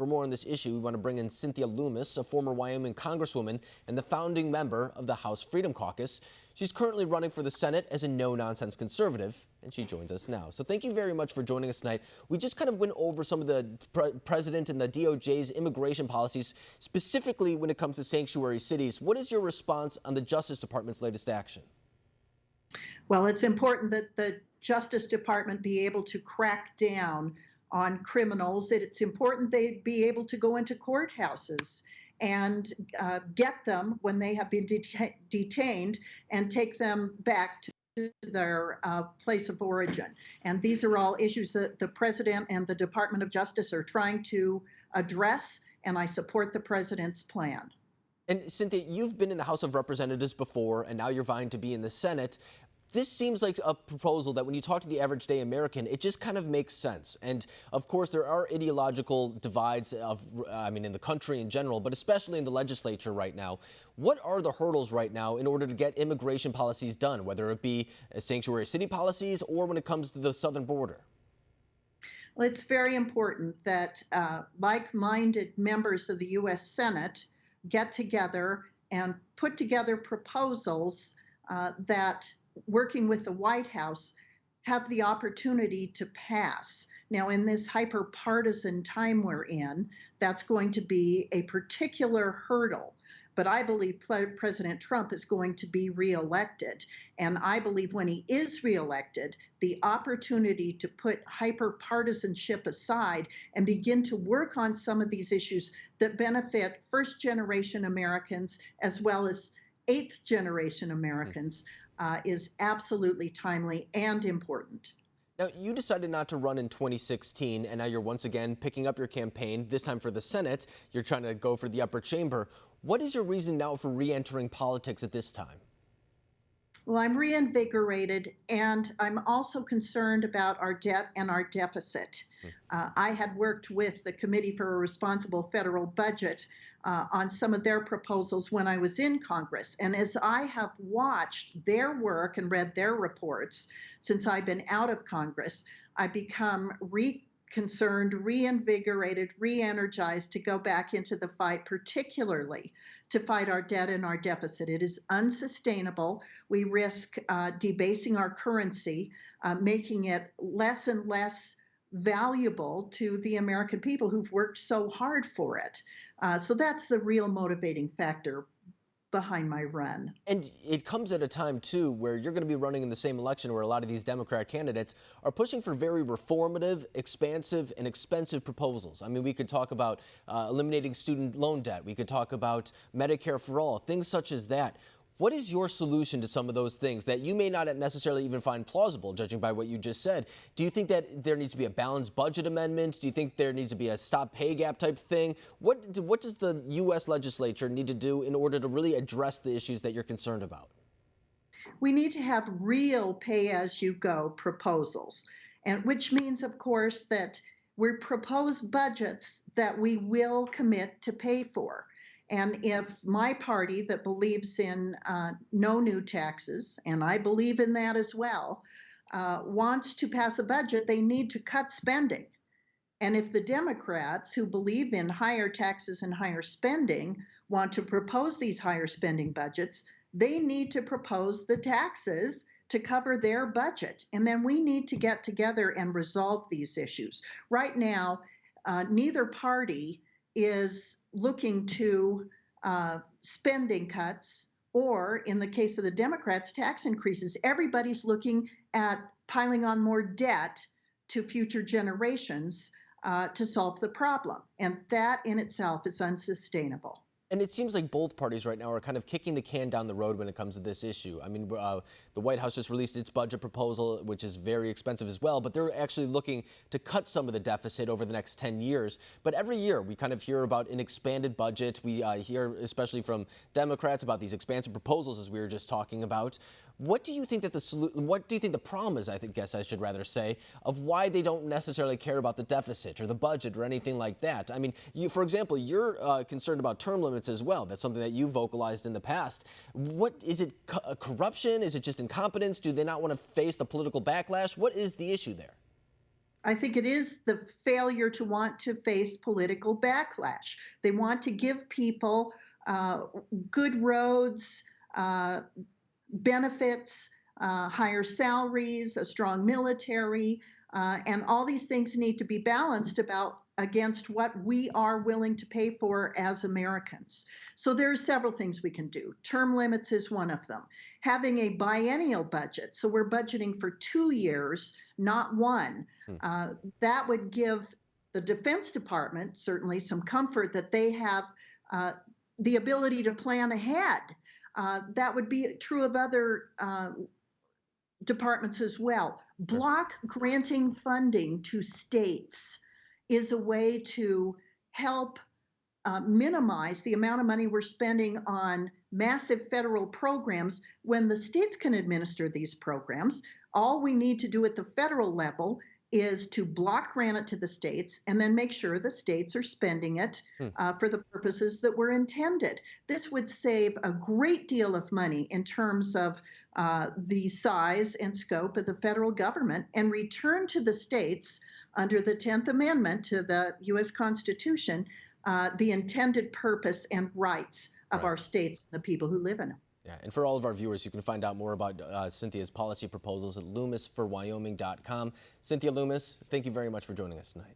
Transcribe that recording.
For more on this issue, we want to bring in Cynthia Lummis, a former Wyoming congresswoman and the founding member of the House Freedom Caucus. She's currently running for the Senate as a no-nonsense conservative, and she joins us now. So thank you very much for joining us tonight. We just kind of went over some of the president and the DOJ's immigration policies, specifically when it comes to sanctuary cities. What is your response on the Justice Department's latest action? Well, it's important that the Justice Department be able to crack down on criminals. It's important they be able to go into courthouses and get them when they have been detained and take them back to their place of origin. And these are all issues that the President and the Department of Justice are trying to address, and I support the President's plan. And Cynthia, you've been in the House of Representatives before, and now you're vying to be in the Senate. This seems like a proposal that when you talk to the average day American, it just kind of makes sense. And of course, there are ideological divides in the country in general, but especially in the legislature right now. What are the hurdles right now in order to get immigration policies done, whether it be sanctuary city policies or when it comes to the southern border? Well, it's very important that like-minded members of the U.S. Senate get together and put together proposals that, working with the White House, have the opportunity to pass. Now, in this hyper-partisan time we're in, that's going to be a particular hurdle. But I believe President Trump is going to be reelected. And I believe when he is reelected, the opportunity to put hyper-partisanship aside and begin to work on some of these issues that benefit first-generation Americans as well as eighth-generation Americans is absolutely timely and important. Now, you decided not to run in 2016, and now you're once again picking up your campaign, this time for the Senate. You're trying to go for the upper chamber. What is your reason now for re-entering politics at this time? Well, I'm reinvigorated, and I'm also concerned about our debt and our deficit. I had worked with the Committee for a Responsible Federal Budget on some of their proposals when I was in Congress. And as I have watched their work and read their reports since I've been out of Congress, I've become concerned, reinvigorated, re-energized to go back into the fight, particularly to fight our debt and our deficit. It is unsustainable. We risk debasing our currency, making it less and less valuable to the American people who've worked so hard for it. So that's the real motivating factor behind my run. And it comes at a time, too, where you're going to be running in the same election where a lot of these Democrat candidates are pushing for very reformative, expansive, and expensive proposals. I mean, we could talk about eliminating student loan debt. We could talk about Medicare for all, things such as that. What is your solution to some of those things that you may not necessarily even find plausible, judging by what you just said? Do you think that there needs to be a balanced budget amendment? Do you think there needs to be a stop pay gap type thing? What does the U.S. legislature need to do in order to really address the issues that you're concerned about? We need to have real pay-as-you-go proposals, and which means, of course, that we propose budgets that we will commit to pay for. And if my party that believes in no new taxes, and I believe in that as well, wants to pass a budget, they need to cut spending. And if the Democrats who believe in higher taxes and higher spending want to propose these higher spending budgets, they need to propose the taxes to cover their budget. And then we need to get together and resolve these issues. Right now, neither party is looking to spending cuts or, in the case of the Democrats, tax increases. Everybody's looking at piling on more debt to future generations to solve the problem. And that in itself is unsustainable. And it seems like both parties right now are kind of kicking the can down the road when it comes to this issue. I mean, the White House just released its budget proposal, which is very expensive as well, but they're actually looking to cut some of the deficit over the next 10 years. But every year we kind of hear about an expanded budget. We hear, especially from Democrats, about these expansive proposals, as we were just talking about. What do you think that what do you think the problem is, guess I should rather say, of why they don't necessarily care about the deficit or the budget or anything like that? I mean, for example, you're concerned about term limits as well. That's something that you vocalized in the past. What is it? Corruption? Is it just incompetence? Do they not want to face the political backlash? What is the issue there? I think it is the failure to want to face political backlash. They want to give people uh, good roads, uh, benefits, higher salaries, a strong military, and all these things need to be balanced about against what we are willing to pay for as Americans. So there are several things we can do. Term limits is one of them. Having a biennial budget, so we're budgeting for 2 years, not one, uh, that would give the Defense Department certainly some comfort that they have uh, the ability to plan ahead. That would be true of other departments as well. Block granting funding to states is a way to help minimize the amount of money we're spending on massive federal programs when the states can administer these programs. All we need to do at the federal level is to block grant it to the states and then make sure the states are spending it for the purposes that were intended. This would save a great deal of money in terms of the size and scope of the federal government and return to the states under the 10th Amendment to the U.S. Constitution the intended purpose and rights of our states and the people who live in them. Yeah, and for all of our viewers, you can find out more about Cynthia's policy proposals at LummisForWyoming.com. Cynthia Lummis, thank you very much for joining us tonight.